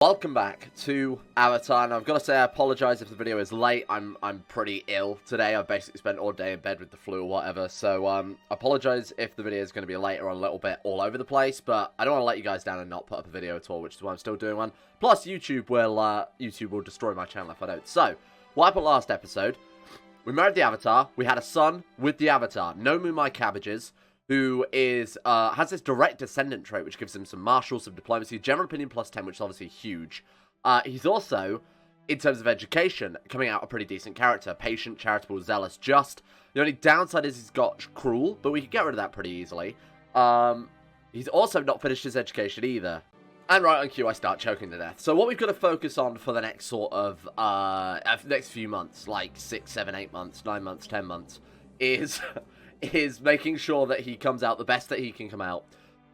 Welcome back to Avatar, and I've got to say I apologise if the video is late. I'm pretty ill today. I've basically spent all day in bed with the flu or whatever, so I apologise if the video is going to be later on a little bit all over the place, but I don't want to let you guys down and not put up a video at all, which is why I'm still doing one. Plus, YouTube will destroy my channel if I don't. So, what happened last episode? We married the Avatar. We had a son with the Avatar. No Moo My Cabbages, who is has this direct descendant trait, which gives him some martial, some diplomacy, general opinion plus 10, which is obviously huge. He's also, in terms of education, coming out a pretty decent character. Patient, charitable, zealous, just. The only downside is he's got cruel, but we can get rid of that pretty easily. He's also not finished his education either. And right on cue, I start choking to death. So what we've got to focus on for the next sort of, next few months, like 6, 7, 8 months, 9 months, 10 months, is... is making sure that he comes out the best that he can come out.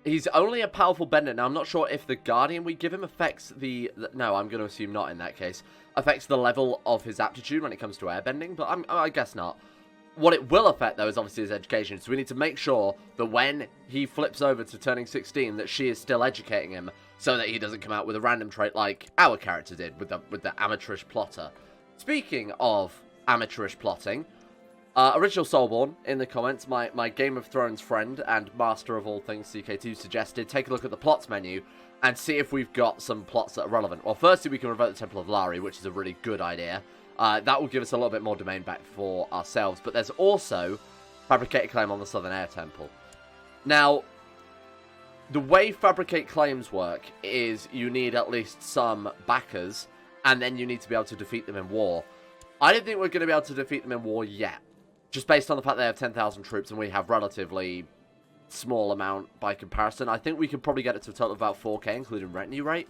He's only a powerful bender. Now, I'm not sure if the Guardian we give him affects the... No, I'm going to assume not in that case. Affects the level of his aptitude when it comes to airbending, but I guess not. What it will affect, though, is obviously his education. So we need to make sure that when he flips over to turning 16, that she is still educating him so that he doesn't come out with a random trait like our character did with the amateurish plotter. Speaking of amateurish plotting... Original Soulborn, in the comments, my Game of Thrones friend and master of all things CK2 suggested, take a look at the plots menu and see if we've got some plots that are relevant. Well, firstly, we can revoke the Temple of Lari, which is a really good idea. That will give us a little bit more domain back for ourselves, but there's also Fabricate a Claim on the Southern Air Temple. Now, the way Fabricate Claims work is you need at least some backers, and then you need to be able to defeat them in war. I don't think we're going to be able to defeat them in war yet. Just based on the fact they have 10,000 troops and we have relatively small amount by comparison. I think we could probably get it to a total of about 4k, including retinue rate.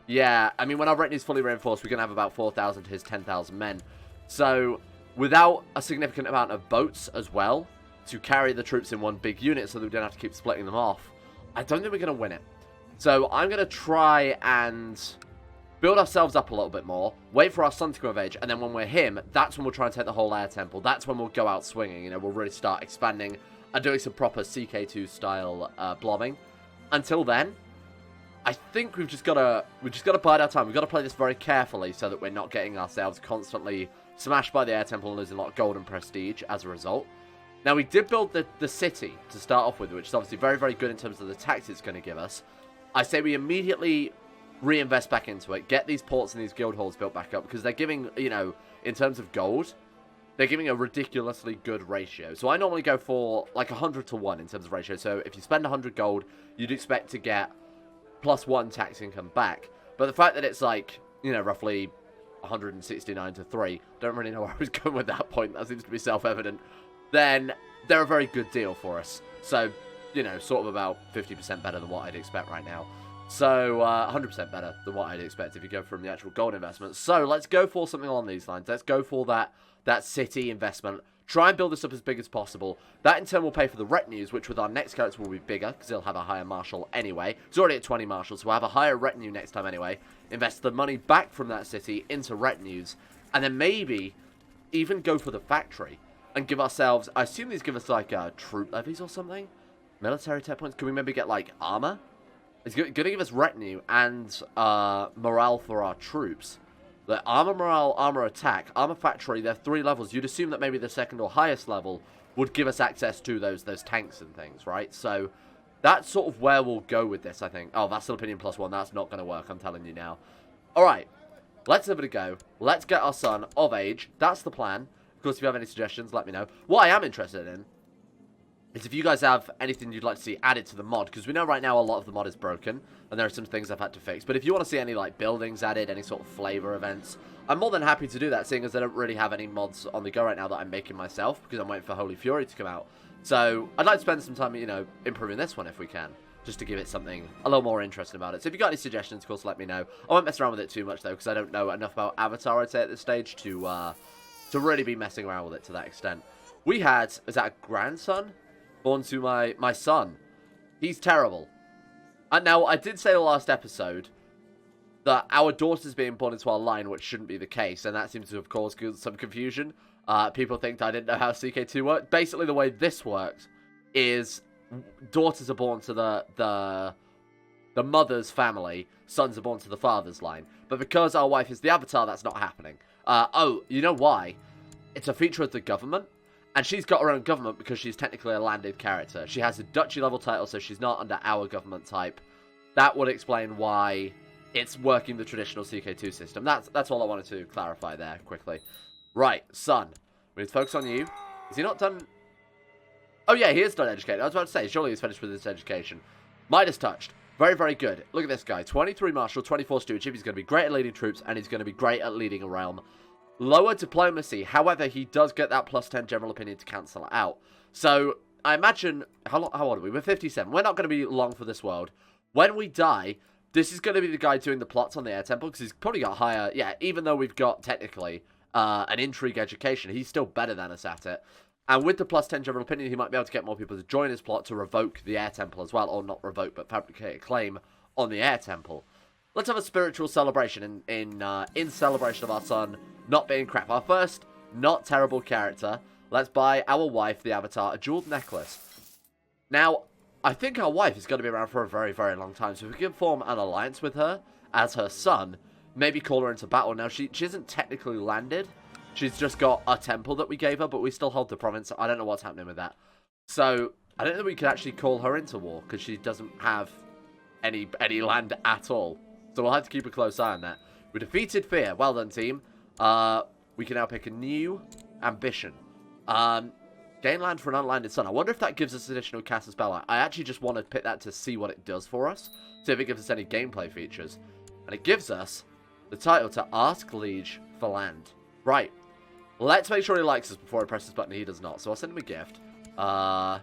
Yeah, I mean, when our retinue is fully reinforced, we're going to have about 4,000 to his 10,000 men. So, without a significant amount of boats as well, to carry the troops in one big unit so that we don't have to keep splitting them off, I don't think we're going to win it. So, I'm going to try and... build ourselves up a little bit more, wait for our son to come of age, and then when we're him, that's when we'll try and take the whole air temple. That's when we'll go out swinging, you know, we'll really start expanding and doing some proper CK2 style blobbing. Until then, I think we've just got to bide our time. We've got to play this very carefully so that we're not getting ourselves constantly smashed by the air temple and losing a lot of gold and prestige as a result. Now, we did build the city to start off with, which is obviously very, very good in terms of the tax it's going to give us. I say we immediately... reinvest back into it, get these ports and these guild halls built back up, because they're giving, you know, in terms of gold, they're giving a ridiculously good ratio. So I normally go for like 100 to 1 in terms of ratio. So if you spend 100 gold, you'd expect to get +1 tax income back. But the fact that it's like, you know, roughly 169 to 3, don't really know where I was going with that point. That seems to be self-evident. Then they're a very good deal for us. So, you know, sort of about 50% better than what I'd expect right now. So, 100% better than what I'd expect if you go from the actual gold investment. So, let's go for something along these lines. Let's go for that city investment. Try and build this up as big as possible. That, in turn, will pay for the retinues, which with our next character will be bigger, because he'll have a higher marshal anyway. He's already at 20 marshals, so we'll have a higher retinue next time anyway. Invest the money back from that city into retinues. And then maybe even go for the factory and give ourselves... I assume these give us, like, troop levies or something? Military tech points? Can we maybe get, like, armor? It's going to give us retinue and morale for our troops. The armor, morale, armor, attack, armor factory, they're 3 levels. You'd assume that maybe the second or highest level would give us access to those tanks and things, right? So that's sort of where we'll go with this, I think. Oh, that's still opinion +1. That's not going to work, I'm telling you now. Alright, let's give it a go. Let's get our son of age. That's the plan. Of course, if you have any suggestions, let me know. What I am interested in is if you guys have anything you'd like to see added to the mod, because we know right now a lot of the mod is broken, and there are some things I've had to fix. But if you want to see any, like, buildings added, any sort of flavor events, I'm more than happy to do that, seeing as I don't really have any mods on the go right now that I'm making myself, because I'm waiting for Holy Fury to come out. So, I'd like to spend some time, you know, improving this one if we can, just to give it something a little more interesting about it. So if you've got any suggestions, of course, let me know. I won't mess around with it too much, though, because I don't know enough about Avatar, I'd say, at this stage, to really be messing around with it to that extent. We had, is that a grandson? Born to my son. He's terrible. And now, I did say the last episode that our daughter's being born into our line, which shouldn't be the case, and that seems to have caused some confusion. People think I didn't know how CK2 worked. Basically, the way this works is daughters are born to the the mother's family, sons are born to the father's line. But because our wife is the Avatar, that's not happening. Oh, you know why? It's a feature of the government. And she's got her own government because she's technically a landed character. She has a duchy level title, so she's not under our government type. That would explain why it's working the traditional CK2 system. That's all I wanted to clarify there quickly. Right, son. We need to focus on you. Is he not done? Oh yeah, he is done educating. I was about to say, surely he's finished with his education. Midas touched. Very, very good. Look at this guy. 23 martial, 24 stewardship. He's going to be great at leading troops, and he's going to be great at leading a realm. Lower diplomacy. However, he does get that plus 10 general opinion to cancel it out. So, I imagine... How old are we? We're 57. We're not going to be long for this world. When we die, this is going to be the guy doing the plots on the Air Temple, because he's probably got higher... Yeah, even though we've got, technically, an intrigue education, he's still better than us at it. And with the plus 10 general opinion, he might be able to get more people to join his plot to revoke the Air Temple as well. Or not revoke, but fabricate a claim on the Air Temple. Let's have a spiritual celebration in celebration of our son not being crap. Our first not terrible character. Let's buy our wife, the Avatar, a jeweled necklace. Now, I think our wife is going to be around for a very, very long time. So if we can form an alliance with her as her son, maybe call her into battle. Now, she isn't technically landed. She's just got a temple that we gave her, but we still hold the province. I don't know what's happening with that. So, I don't think we could actually call her into war, because she doesn't have any land at all. So we'll have to keep a close eye on that. We defeated Fear. Well done, team. We can now pick a new ambition. Gain land for an unlanded son. I wonder if that gives us additional cast a spell. I actually just want to pick that to see what it does for us. See if it gives us any gameplay features. And it gives us the title to Ask Liege for land. Right. Let's make sure he likes us before I press this button. He does not. So I'll send him a gift. I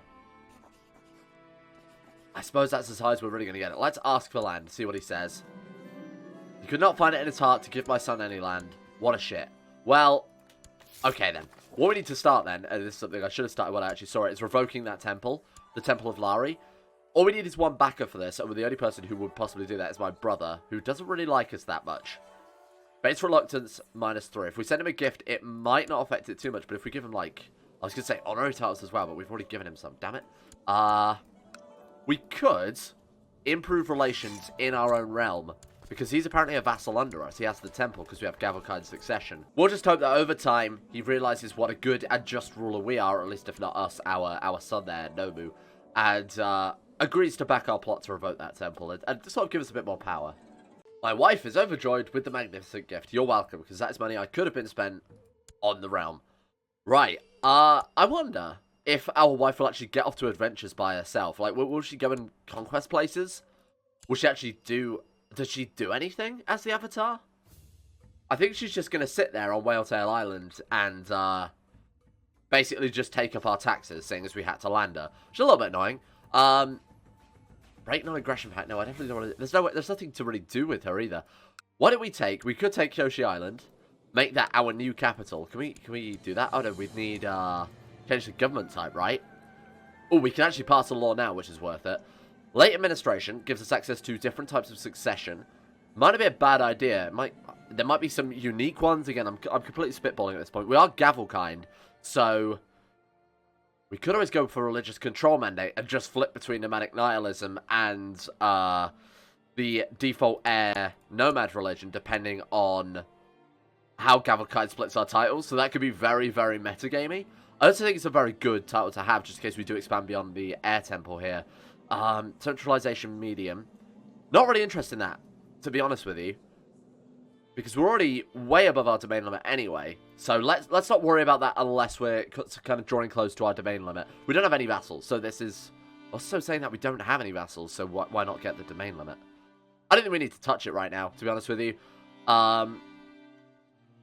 suppose that's as high as we're really going to get it. Let's ask for land. See what he says. He could not find it in his heart to give my son any land. What a shit. Well, okay then. What we need to start then, and this is something I should have started when I actually saw it, is revoking that temple. The Temple of Lari. All we need is one backer for this, and the only person who would possibly do that is my brother, who doesn't really like us that much. Base reluctance, -3. If we send him a gift, it might not affect it too much, but if we give him, like... I was going to say honorary titles as well, but we've already given him some. Damn it. We could improve relations in our own realm, because he's apparently a vassal under us. He has the temple, because we have Gavelkind succession. We'll just hope that over time, he realizes what a good and just ruler we are, or at least if not us, our son there, Nomu, and agrees to back our plot to revoke that temple, and sort of give us a bit more power. My wife is overjoyed with the magnificent gift. You're welcome, because that is money I could have been spent on the realm. Right, I wonder if our wife will actually get off to adventures by herself. Like, will she go and conquest places? Will she actually do... Does she do anything as the Avatar? I think she's just going to sit there on Whaletail Island and basically just take up our taxes, seeing as we had to land her. Which is a little bit annoying. Break non-aggression pact. No, I definitely don't want to... There's nothing to really do with her either. What do we take? We could take Kyoshi Island. Make that our new capital. Can we do that? Oh no, we'd need change the government type, right? Oh, we can actually pass a law now, which is worth it. Late administration gives us access to different types of succession. Might be a bad idea. There might be some unique ones. Again, I'm completely spitballing at this point. We are Gavelkind, so we could always go for religious control mandate and just flip between nomadic nihilism and the default heir nomad religion, depending on how Gavelkind splits our titles. So that could be very, very metagamey. I also think it's a very good title to have, just in case we do expand beyond the Air Temple here. Centralization medium. Not really interested in that, to be honest with you, because we're already way above our domain limit anyway. So let's not worry about that unless we're kind of drawing close to our domain limit. We don't have any vassals, so this is also saying that we don't have any vassals. So why not get the domain limit? I don't think we need to touch it right now, to be honest with you.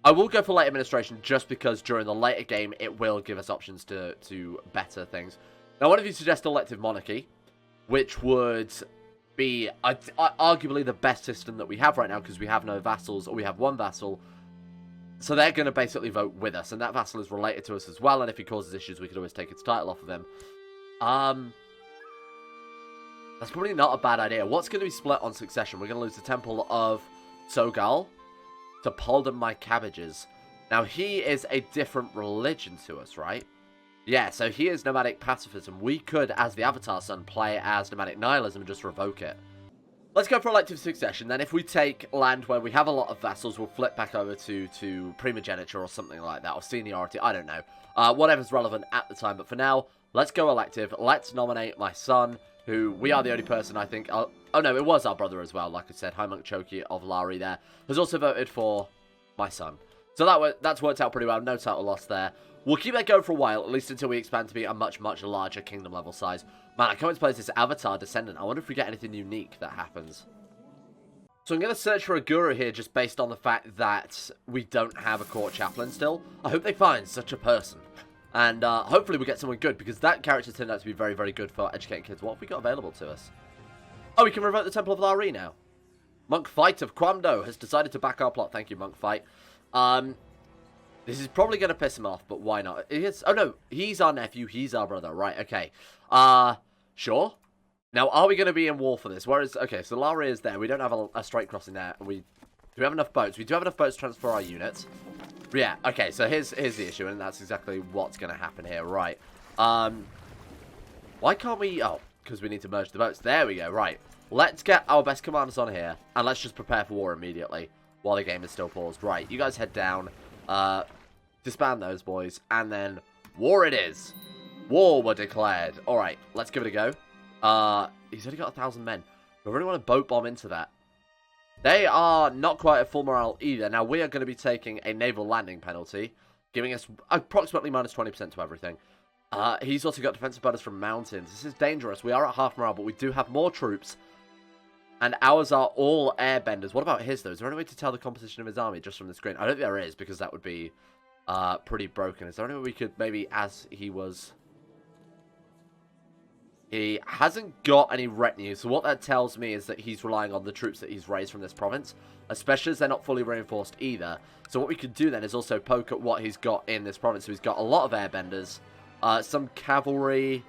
I will go for late administration just because during the later game it will give us options to better things. Now, one of you suggests elective monarchy, which would be arguably the best system that we have right now, because we have no vassals, or we have one vassal. So they're going to basically vote with us, and that vassal is related to us as well, and if he causes issues, we could always take its title off of him. That's probably not a bad idea. What's going to be split on succession? We're going to lose the Temple of Sogal to Polden My Cabbages. Now, he is a different religion to us, right? Yeah, so he is nomadic pacifism. We could, as the Avatar son, play as nomadic nihilism and just revoke it. Let's go for elective succession. Then if we take land where we have a lot of vassals, we'll flip back over to primogeniture or something like that, or seniority. I don't know. Whatever's relevant at the time. But for now, let's go elective. Let's nominate my son, who we are the only person I think... oh, no, it was our brother as well. Like I said, High Monk Choki of Lari there has also voted for my son. So that's worked out pretty well. No title loss there. We'll keep that going for a while, at least until we expand to be a much, much larger kingdom level size. Man, I can't wait to play as this Avatar Descendant. I wonder if we get anything unique that happens. So I'm going to search for a guru here just based on the fact that we don't have a court chaplain still. I hope they find such a person. And hopefully we get someone good, because that character turned out to be very, very good for educating kids. What have we got available to us? Oh, we can revoke the Temple of Lari now. Monk Fight of Kwamdo has decided to back our plot. Thank you, Monk Fight. This is probably going to piss him off, but why not? Oh, no, he's our nephew. He's our brother. Right, okay. Sure. Now, are we going to be in war for this? Whereas, okay, so Lari is there. We don't have a straight crossing there. Do we have enough boats? We do have enough boats to transfer our units. Yeah, okay, so here's the issue, and that's exactly what's going to happen here. Right. Why can't we... Oh, because we need to merge the boats. There we go. Right. Let's get our best commanders on here, and let's just prepare for war immediately while the game is still paused. Right, you guys head down. Disband those boys, and then war it is. War were declared. Alright, let's give it a go. He's only got 1,000 men. We really want to boat bomb into that. They are not quite at full morale either. Now, we are going to be taking a naval landing penalty, giving us approximately minus 20% to everything. He's also got defensive bonus from mountains. This is dangerous. We are at half morale, but we do have more troops. And ours are all airbenders. What about his, though? Is there any way to tell the composition of his army just from the screen? I don't think there is, because that would be pretty broken. Is there any way we could maybe, as he was... He hasn't got any retinue, so what that tells me is that he's relying on the troops that he's raised from this province, especially as they're not fully reinforced either. So what we could do then is also poke at what he's got in this province. So he's got a lot of airbenders, some cavalry...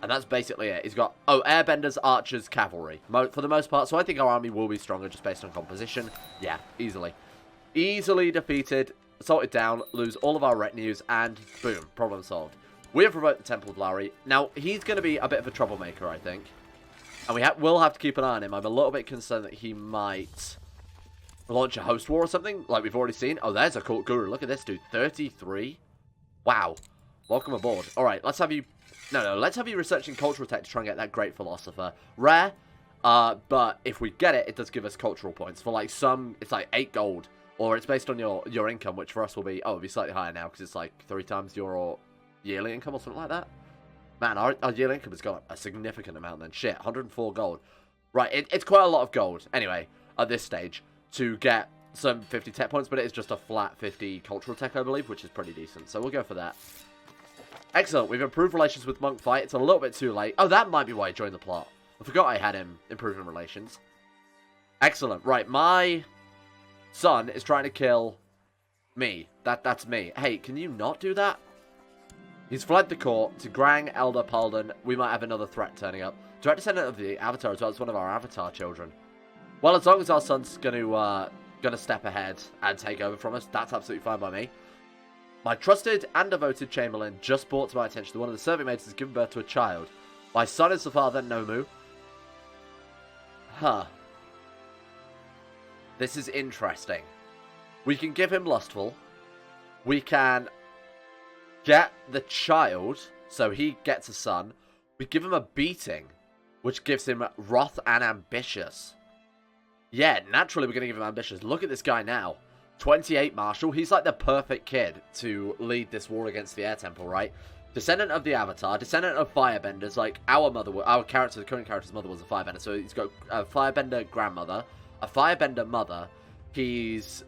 And that's basically it. He's got, airbenders, archers, cavalry, for the most part. So I think our army will be stronger just based on composition. Yeah, easily. Easily defeated, assaulted down, lose all of our retinues, and boom, problem solved. We have revoked the Temple of Lari. Now, he's going to be a bit of a troublemaker, I think. And will have to keep an eye on him. I'm a little bit concerned that he might launch a host war or something, like we've already seen. Oh, there's a cool guru. Look at this dude, 33. Wow. Welcome aboard. All right, let's have you... No, let's have you researching cultural tech to try and get that great philosopher. Rare, but if we get it, it does give us cultural points. For like some, it's like 8 gold, or it's based on your income, which for us will be, it'll be slightly higher now, because it's like 3 times your yearly income or something like that. Man, our yearly income has gone up a significant amount then. Shit, 104 gold. Right, it's quite a lot of gold, anyway, at this stage, to get some 50 tech points, but it is just a flat 50 cultural tech, I believe, which is pretty decent. So we'll go for that. Excellent. We've improved relations with Monk Fight. It's a little bit too late. Oh, that might be why he joined the plot. I forgot I had him improving relations. Excellent. Right, my son is trying to kill me. That's me. Hey, can you not do that? He's fled the court to Grang, Elder, Palden. We might have another threat turning up. Direct descendant of the Avatar as well as one of our Avatar children. Well, as long as our son's gonna step ahead and take over from us, that's absolutely fine by me. My trusted and devoted Chamberlain just brought to my attention that one of the serving maids has given birth to a child. My son is the father, Nomu. Huh. This is interesting. We can give him Lustful. We can get the child, so he gets a son. We give him a beating, which gives him Wrath and Ambitious. Yeah, naturally we're going to give him Ambitious. Look at this guy now. 28 Marshal. He's like the perfect kid to lead this war against the Air Temple, right? Descendant of the Avatar, descendant of Firebenders, like our character, the current character's mother was a Firebender, so he's got a Firebender grandmother, a Firebender mother. He's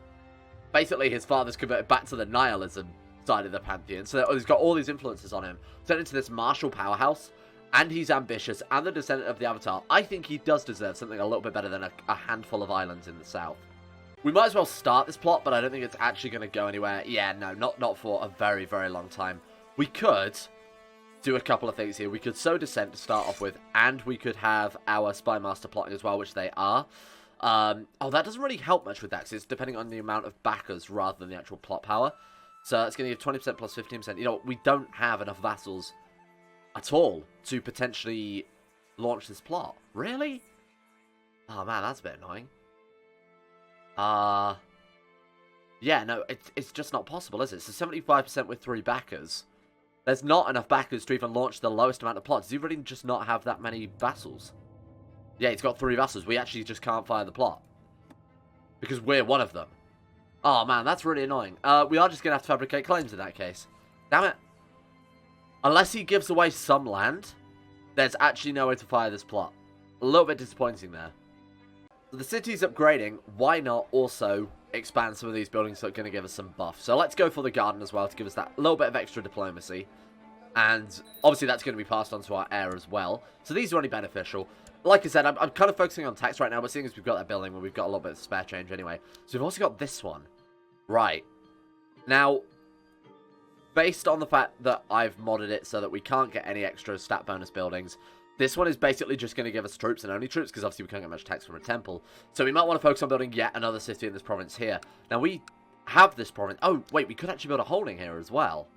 basically his father's converted back to the nihilism side of the pantheon, so he's got all these influences on him, turned into this martial powerhouse, and he's ambitious, and the descendant of the Avatar. I think he does deserve something a little bit better than a handful of islands in the south. We might as well start this plot, but I don't think it's actually going to go anywhere. Yeah, no, not for a very, very long time. We could do a couple of things here. We could sow Descent to start off with, and we could have our Spy Master plotting as well, which they are. Oh, that doesn't really help much with that, because it's depending on the amount of backers rather than the actual plot power. So it's going to give 20% plus 15%. You know, we don't have enough vassals at all to potentially launch this plot. Really? Oh, man, that's a bit annoying. Yeah, no, it's just not possible, is it? So 75% with 3 backers. There's not enough backers to even launch the lowest amount of plots. Does he really just not have that many vassals? Yeah, he's got 3 vassals. We actually just can't fire the plot. Because we're one of them. Oh, man, that's really annoying. We are just going to have to fabricate claims in that case. Damn it. Unless he gives away some land, there's actually no way to fire this plot. A little bit disappointing there. So the city's upgrading. Why not also expand some of these buildings that are going to give us some buff? So let's go for the garden as well to give us that little bit of extra diplomacy. And obviously that's going to be passed on to our heir as well. So these are only beneficial. Like I said, I'm kind of focusing on tax right now, but seeing as we've got that building, well, we've got a little bit of spare change anyway. So we've also got this one. Right. Now, based on the fact that I've modded it so that we can't get any extra stat bonus buildings, this one is basically just going to give us troops and only troops, because obviously we can't get much tax from a temple. So we might want to focus on building yet another city in this province here. Now, we have this province. Oh, wait, we could actually build a holding here as well.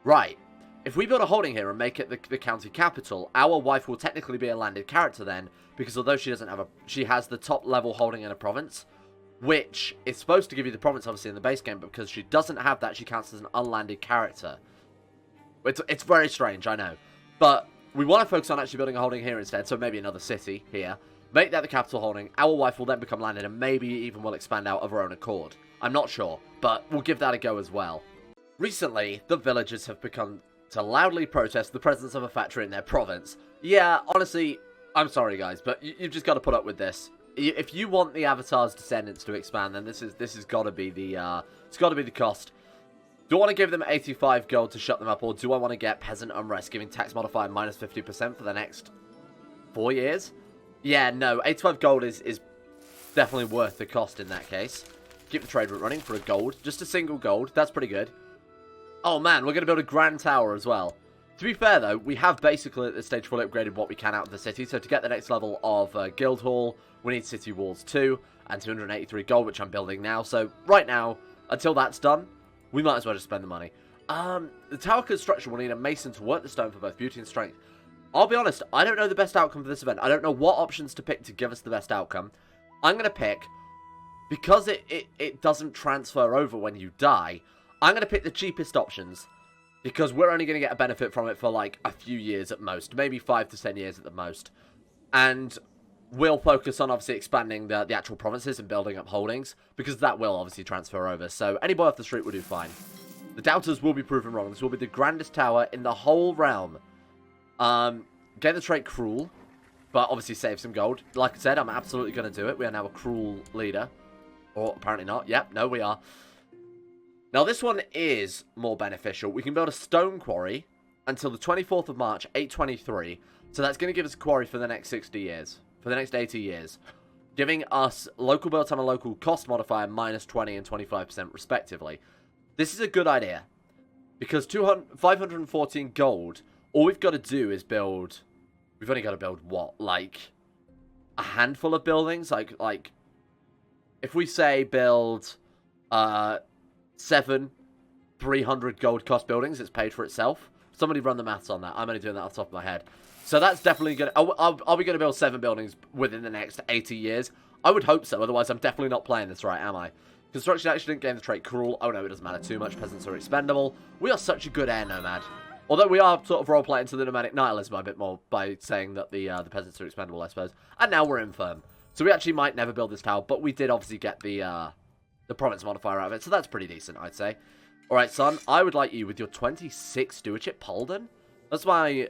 Right. If we build a holding here and make it the county capital, our wife will technically be a landed character then, because although she doesn't have she has the top level holding in a province, which is supposed to give you the province obviously in the base game, but because she doesn't have that, she counts as an unlanded character. It's very strange, I know. But we want to focus on actually building a holding here instead, so maybe another city here. Make that the capital holding. Our wife will then become landed and maybe even will expand out of her own accord. I'm not sure, but we'll give that a go as well. Recently, the villagers have begun to loudly protest the presence of a factory in their province. Yeah, honestly, I'm sorry guys, but you've just got to put up with this. If you want the Avatar's descendants to expand, then this has got to be the it's got to be the cost. Do I want to give them 85 gold to shut them up, or do I want to get peasant unrest, giving tax modifier minus 50% for the next 4 years? Yeah, no, 85 gold is definitely worth the cost in that case. Keep the trade route running for a gold, just a single gold. That's pretty good. Oh man, we're going to build a grand tower as well. To be fair though, we have basically at this stage fully upgraded what we can out of the city. So to get the next level of guild hall, we need city walls 2 and 283 gold, which I'm building now. So right now, until that's done, we might as well just spend the money. The tower construction will need a mason to work the stone for both beauty and strength. I'll be honest, I don't know the best outcome for this event. I don't know what options to pick to give us the best outcome. I'm going to pick, because it doesn't transfer over when you die, I'm going to pick the cheapest options, because we're only going to get a benefit from it for like a few years at most, maybe 5 to 10 years at the most. And we'll focus on obviously expanding the actual provinces and building up holdings, because that will obviously transfer over. So any boy off the street will do fine. The doubters will be proven wrong. This will be the grandest tower in the whole realm. Get the trait cruel, but obviously save some gold. Like I said, I'm absolutely going to do it. We are now a cruel leader. Or apparently not. Yep, no, we are. Now, this one is more beneficial. We can build a stone quarry until the 24th of March, 823. So that's going to give us a quarry for the next 60 years. For the next 80 years. Giving us local build time and local cost modifier minus 20 and 25% respectively. This is a good idea. Because 514 gold, all we've got to do is build... We've only got to build what? Like, a handful of buildings? Like if we say build... 7 300 gold cost buildings, it's paid for itself. Somebody run the maths on that. I'm only doing that off the top of my head. So that's definitely going to... Are we going to build 7 buildings within the next 80 years? I would hope so. Otherwise, I'm definitely not playing this right, am I? Construction actually didn't gain the trait cruel. Oh no, it doesn't matter too much. Peasants are expendable. We are such a good air nomad. Although we are sort of role-playing to the nomadic nihilism a bit more by saying that the peasants are expendable, I suppose. And now we're infirm. So we actually might never build this tower, but we did obviously get the province modifier out of it, so that's pretty decent, I'd say. Alright, son, I would like you with your 26 stewardship, Polden. That's my...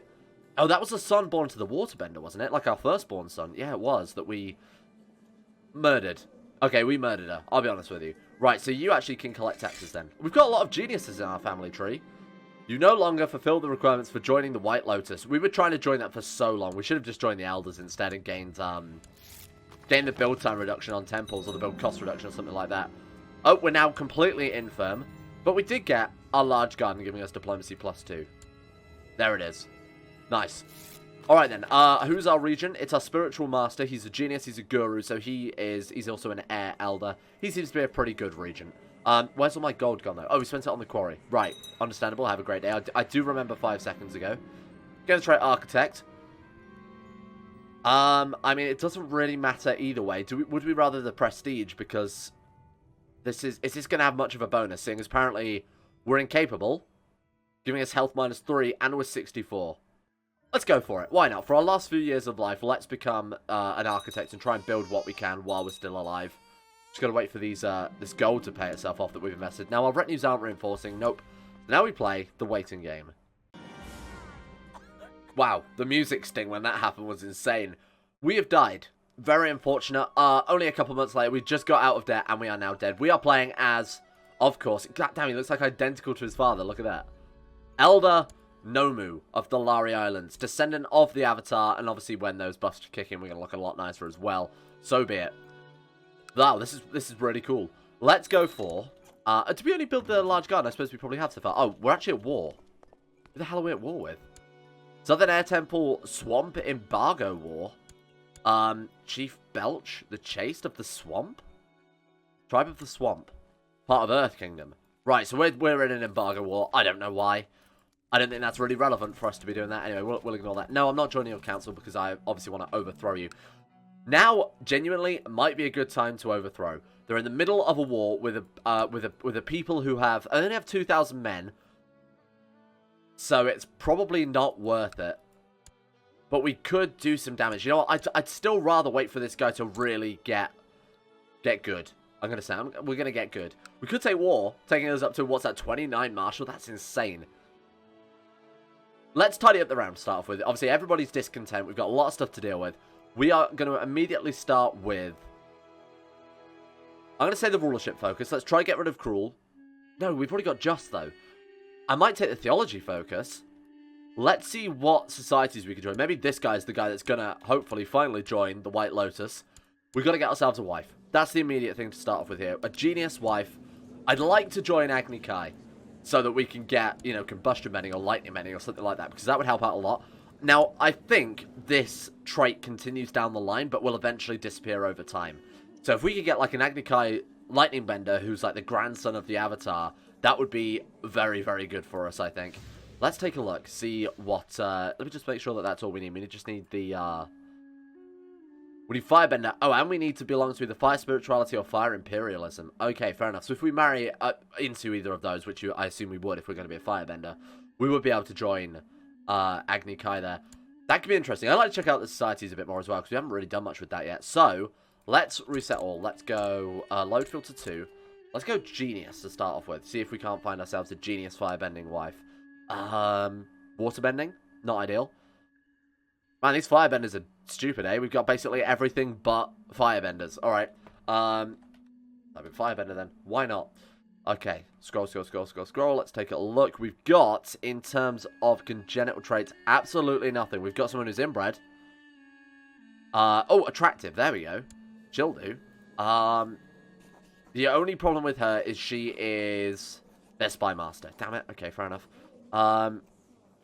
Oh, that was a son born to the waterbender, wasn't it? Like our firstborn son. Yeah, it was, that we murdered. Okay, we murdered her, I'll be honest with you. Right, so you actually can collect taxes then. We've got a lot of geniuses in our family tree. You no longer fulfill the requirements for joining the White Lotus. We were trying to join that for so long. We should have just joined the Elders instead and gained the build time reduction on temples, or the build cost reduction or something like that. Oh, we're now completely infirm. But we did get our large garden giving us diplomacy +2. There it is. Nice. Alright then, who's our regent? It's our spiritual master. He's a genius, he's a guru, so he's also an heir elder. He seems to be a pretty good regent. Where's all my gold gone though? Oh, we spent it on the quarry. Right, understandable, have a great day. I do remember 5 seconds ago. Get a trait architect. I mean, it doesn't really matter either way. Would we rather the prestige? Because is this going to have much of a bonus, seeing as apparently we're incapable, giving us health -3, and we're 64. Let's go for it. Why not? For our last few years of life, let's become an architect and try and build what we can while we're still alive. Just gotta wait for this gold to pay itself off that we've invested. Now, our retinues aren't reinforcing. Nope. Now we play the waiting game. Wow, the music sting when that happened was insane. We have died. Very unfortunate. Only a couple months later, we just got out of debt and we are now dead. We are playing as, of course, god damn, he looks like identical to his father. Look at that. Elder Nomu of the Lari Islands, descendant of the Avatar, and obviously when those buffs kick in, we're going to look a lot nicer as well. So be it. Wow, this is really cool. Let's go for... did we only build the large garden? I suppose we probably have so far. Oh, we're actually at war. Who the hell are we at war with? Southern Air Temple Swamp Embargo War. Chief Belch, the Chaste of the Swamp? Tribe of the Swamp. Part of Earth Kingdom. Right, so we're in an embargo war. I don't know why. I don't think that's really relevant for us to be doing that. Anyway, we'll ignore that. No, I'm not joining your council because I obviously want to overthrow you. Now, genuinely, might be a good time to overthrow. They're in the middle of a war with a people who have... I only have 2,000 men. So it's probably not worth it. But we could do some damage. You know what? I'd still rather wait for this guy to really get good. I'm going to say, we're going to get good. We could take war, taking us up to, what's that, 29 martial? That's insane. Let's tidy up the round to start off with. Obviously, everybody's discontent. We've got a lot of stuff to deal with. We are going to immediately start with... I'm going to say the rulership focus. Let's try and get rid of Cruel. No, we've already got Just, though. I might take the theology focus. Let's see what societies we can join. Maybe this guy's the guy that's going to hopefully finally join the White Lotus. We've got to get ourselves a wife. That's the immediate thing to start off with here. A genius wife. I'd like to join Agni Kai so that we can get, you know, combustion bending or lightning bending or something like that, because that would help out a lot. Now, I think this trait continues down the line, but will eventually disappear over time. So if we could get like an Agni Kai lightning bender who's like the grandson of the Avatar, that would be very, very good for us, I think. Let's take a look, see what, let me just make sure that that's all we need. We just need the, we need Firebender. Oh, and we need to belong to either Fire Spirituality or Fire Imperialism. Okay, fair enough. So if we marry into either of those, which I assume we would if we're going to be a Firebender, we would be able to join Agni Kai there. That could be interesting. I'd like to check out the societies a bit more as well, because we haven't really done much with that yet. So, let's reset all. Let's go load filter 2. Let's go Genius to start off with. See if we can't find ourselves a Genius Firebending wife. Waterbending? Not ideal. Man, these Firebenders are stupid, eh? We've got basically everything but Firebenders. Alright. I've been Firebender then. Why not? Okay. Scroll. Let's take a look. We've got, in terms of congenital traits, absolutely nothing. We've got someone who's inbred. Oh, attractive. There we go. She'll do. The only problem with her is she is their spy master. Damn it. Okay, fair enough.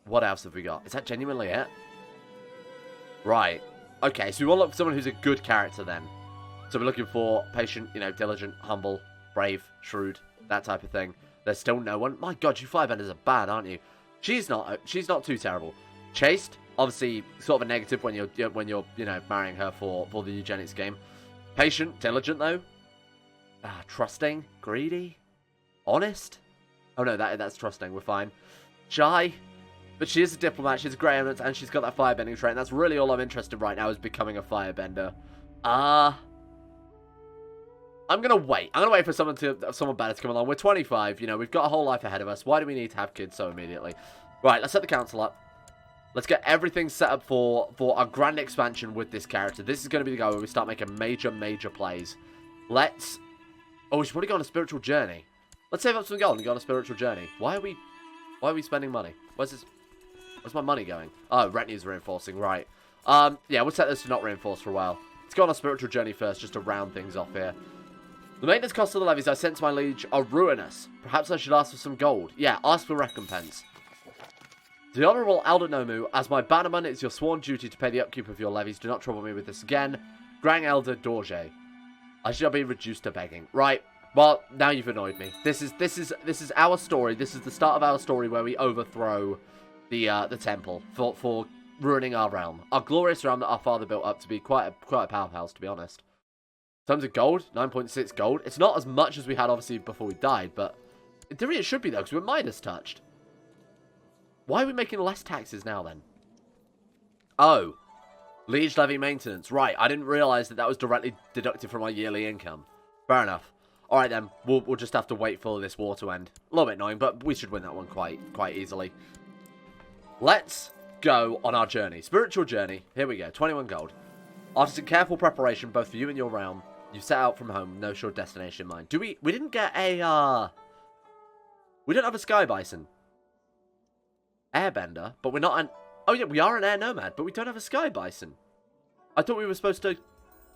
What else have we got? Is that genuinely it? Right. Okay, so we want to look for someone who's a good character then. So we're looking for patient, you know, diligent, humble, brave, shrewd, that type of thing. There's still no one. My God, you Firebenders are bad, aren't you? She's not too terrible. Chaste, obviously, sort of a negative when you're you know, marrying her for the eugenics game. Patient, diligent though. Trusting, greedy, honest. Oh no, that's trusting. We're fine. Shy. But she is a diplomat, she's a grey eminence, and she's got that firebending trait, and that's really all I'm interested in right now, is becoming a firebender. I'm gonna wait. I'm gonna wait for someone better to come along. We're 25, you know, we've got a whole life ahead of us. Why do we need to have kids so immediately? Right, let's set the council up. Let's get everything set up for our grand expansion with this character. This is gonna be the guy where we start making major plays. Let's... Oh, we should probably go on a spiritual journey. Let's save up some gold and go on a spiritual journey. Why are we spending money? Where's my money going? Oh, retinues reinforcing, right. Yeah, we'll set this to not reinforce for a while. Let's go on a spiritual journey first, just to round things off here. The maintenance costs of the levies I sent to my liege are ruinous. Perhaps I should ask for some gold. Yeah, ask for recompense. To the Honourable Elder Nomu, as my bannerman, it's your sworn duty to pay the upkeep of your levies. Do not trouble me with this again. Grand Elder Dorje. I shall be reduced to begging. Right. Well, now you've annoyed me. This is our story. This is the start of our story where we overthrow the temple for ruining our realm. Our glorious realm that our father built up to be quite a powerhouse, to be honest. In terms of gold, 9.6 gold. It's not as much as we had, obviously, before we died, but in theory it should be, though, because we're Midas touched. Why are we making less taxes now, then? Oh. Liege levy maintenance. Right, I didn't realise that that was directly deducted from our yearly income. Fair enough. Alright then, we'll just have to wait for this war to end. A little bit annoying, but we should win that one quite easily. Let's go on our journey. Spiritual journey. Here we go. 21 gold. After some careful preparation, both for you and your realm, you set out from home, no sure destination in mind. We didn't get a, we don't have a sky bison. Airbender, but we're not an... Oh yeah, we are an air nomad, but we don't have a sky bison. I thought we were supposed to...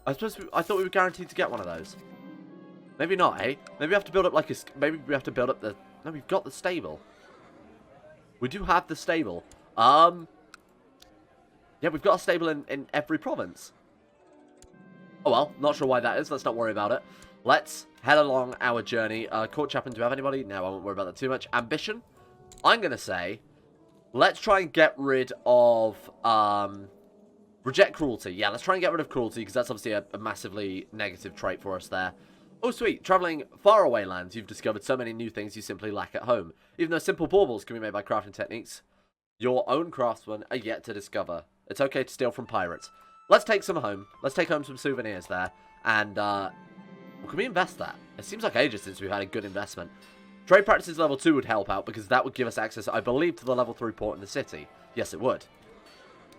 I thought we were guaranteed to get one of those. Maybe not, eh? Maybe we have to build up like a... Maybe we have to build up the... No, we've got the stable. We do have the stable. Yeah, we've got a stable in every province. Oh well, not sure why that is. Let's not worry about it. Let's head along our journey. Court chaplain, do we have anybody? No, I won't worry about that too much. Ambition? I'm going to say... Let's try and get rid of, reject cruelty. Yeah, let's try and get rid of cruelty, because that's obviously a massively negative trait for us there. Oh, sweet. Traveling far away lands, you've discovered so many new things you simply lack at home. Even though simple baubles can be made by crafting techniques, your own craftsmen are yet to discover. It's okay to steal from pirates. Let's take some home. Let's take home some souvenirs there. And, well, can we invest that? It seems like ages since we've had a good investment. Trade practices level 2 would help out, because that would give us access, I believe, to the level 3 port in the city. Yes, it would.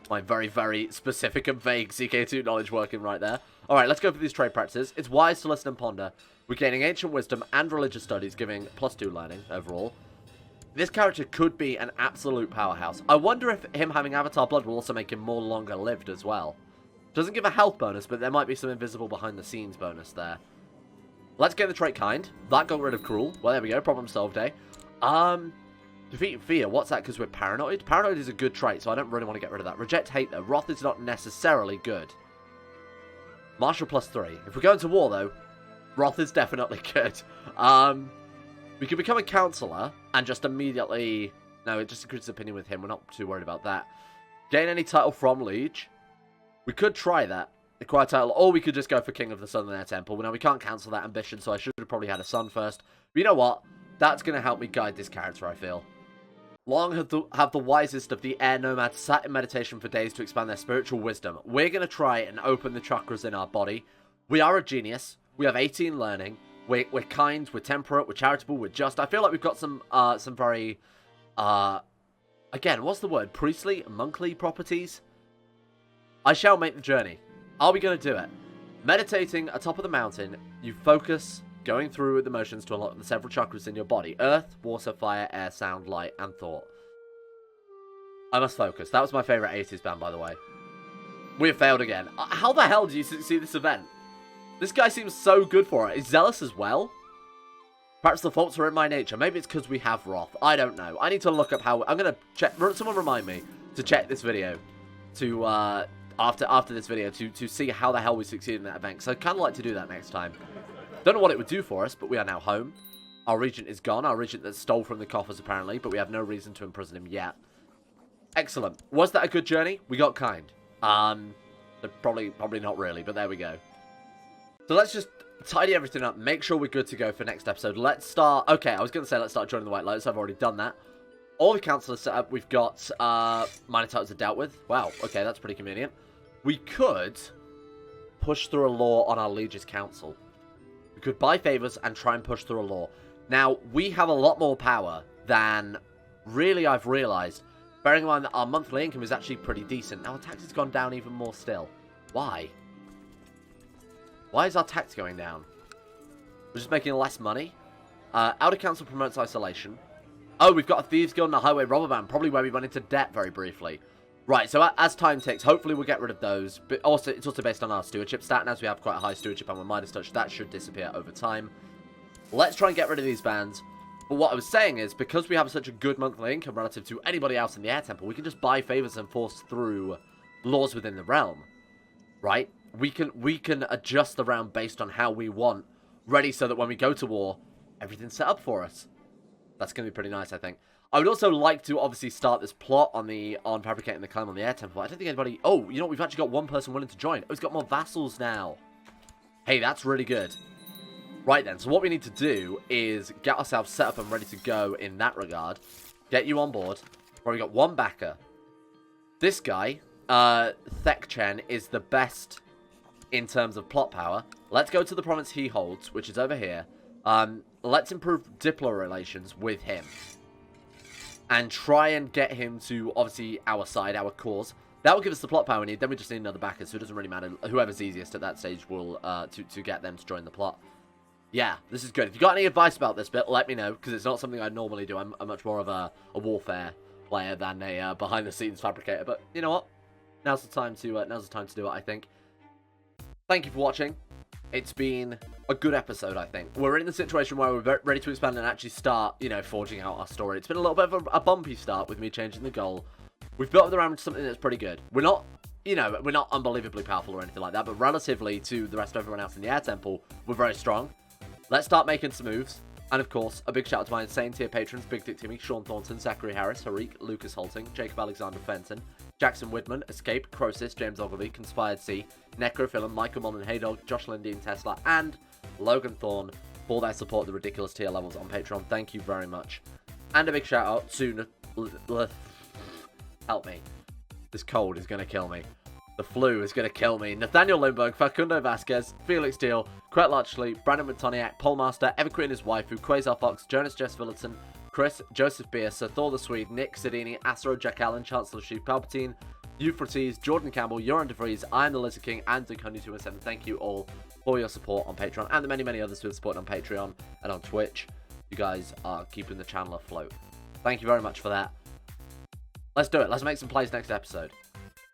My very, very specific and vague CK2 knowledge working right there. Alright, let's go for these trade practices. It's wise to listen and ponder. We're gaining ancient wisdom and religious studies, giving +2 learning overall. This character could be an absolute powerhouse. I wonder if him having Avatar Blood will also make him more longer lived as well. Doesn't give a health bonus, but there might be some invisible behind the scenes bonus there. Let's get the trait kind. That got rid of cruel. Well, there we go. Problem solved, eh? Defeat fear. What's that? Because we're paranoid? Paranoid is a good trait, so I don't really want to get rid of that. Reject hate, though. Wrath is not necessarily good. Martial +3. If we're going to war, though, Wrath is definitely good. We could become a counselor and just immediately... No, it just increases opinion with him. We're not too worried about that. Gain any title from Liege. We could try that. Acquire title, or we could just go for King of the Southern Air Temple. Now, we can't cancel that ambition, so I should have probably had a son first. But you know what? That's going to help me guide this character, I feel. Long have the wisest of the air nomads sat in meditation for days to expand their spiritual wisdom. We're going to try and open the chakras in our body. We are a genius. We have 18 learning. We're kind, we're temperate, we're charitable, we're just. I feel like we've got some very, again, what's the word? Priestly, monkly properties? I shall make the journey. Are we going to do it? Meditating atop of the mountain, you focus, going through the motions to unlock the several chakras in your body. Earth, water, fire, air, sound, light, and thought. I must focus. That was my favourite 80s band, by the way. We have failed again. How the hell do you see this event? This guy seems so good for it. He's zealous as well. Perhaps the faults are in my nature. Maybe it's because we have wrath. I don't know. I need to look up how... I'm going to check... Someone remind me to check this video. To, after this video to see how the hell we succeed in that event. Because I'd kind of like to do that next time. Don't know what it would do for us, but we are now home. Our regent is gone. Our regent that stole from the coffers, apparently. But we have no reason to imprison him yet. Excellent. Was that a good journey? We got kind. Probably not really, but there we go. So let's just tidy everything up. Make sure we're good to go for next episode. Let's start... Okay, I was going to say let's start joining the White Lotus. I've already done that. All the councillors set up. We've got minor titles are dealt with. Wow, okay, that's pretty convenient. We could push through a law on our liege's council. We could buy favours and try and push through a law. Now, we have a lot more power than really I've realised. Bearing in mind that our monthly income is actually pretty decent. Now, our tax has gone down even more still. Why? Why is our tax going down? We're just making less money. Outer Council promotes isolation. Oh, we've got a Thieves Guild and a Highway Robber Band. Probably where we went into debt very briefly. Right, so as time ticks, hopefully we'll get rid of those. But also, it's also based on our stewardship stat. And as we have quite a high stewardship and with Midas Touch, that should disappear over time. Let's try and get rid of these bands. But what I was saying is, because we have such a good monthly income relative to anybody else in the Air Temple, we can just buy favors and force through laws within the realm. Right? We can adjust the realm based on how we want, ready so that when we go to war, everything's set up for us. That's going to be pretty nice, I think. I would also like to obviously start this plot on fabricating the climb on the air temple. I don't think anybody... Oh, you know what? We've actually got one person willing to join. Oh, he's got more vassals now. Hey, that's really good. Right then, so what we need to do is get ourselves set up and ready to go in that regard. Get you on board. Probably got one backer. This guy, Thekchen, is the best in terms of plot power. Let's go to the province he holds, which is over here. Let's improve Diplo relations with him. And try and get him to, obviously, our side, our cause. That will give us the plot power we need. Then we just need another backer, so it doesn't really matter. Whoever's easiest at that stage will, to get them to join the plot. Yeah, this is good. If you got any advice about this bit, let me know, because it's not something I normally do. I'm much more of a warfare player than a behind-the-scenes fabricator. But you know what? Now's the time to do it, I think. Thank you for watching. It's been a good episode, I think. We're in the situation where we're ready to expand and actually start, you know, forging out our story. It's been a little bit of a bumpy start with me changing the goal. We've built up the round to something that's pretty good. We're not, you know, we're not unbelievably powerful or anything like that, but relatively to the rest of everyone else in the Air Temple, we're very strong. Let's start making some moves. And of course, a big shout out to my insane tier patrons, Big Dick Timmy, Sean Thornton, Zachary Harris, Harik, Lucas Holting, Jacob Alexander Fenton, Jackson Widman, Escape, Crosis, James Ogilvy, Conspired C, Necrophilm, Michael Mullen, Haydog, Josh Lindeen, Tesla, and Logan Thorne for their support at the ridiculous tier levels on Patreon. Thank you very much. And a big shout out to... Help me. This cold is going to kill me. The flu is going to kill me. Nathaniel Lindbergh, Facundo Vasquez, Felix Steele, Quet Lotchley, Brandon McToniak, Polmaster, Everqueen and his waifu, Quasar Fox, Jonas Jess Villerton, Chris, Joseph Beer, Sir Thor the Swede, Nick Sidini, Astro Jack Allen, Chancellor Chief Palpatine, Euphrates, Jordan Campbell, Joran DeVries, I am the Lizard King, and CK2 Thank you all for your support on Patreon, and the many, many others who have supported on Patreon and on Twitch. You guys are keeping the channel afloat. Thank you very much for that. Let's do it. Let's make some plays next episode.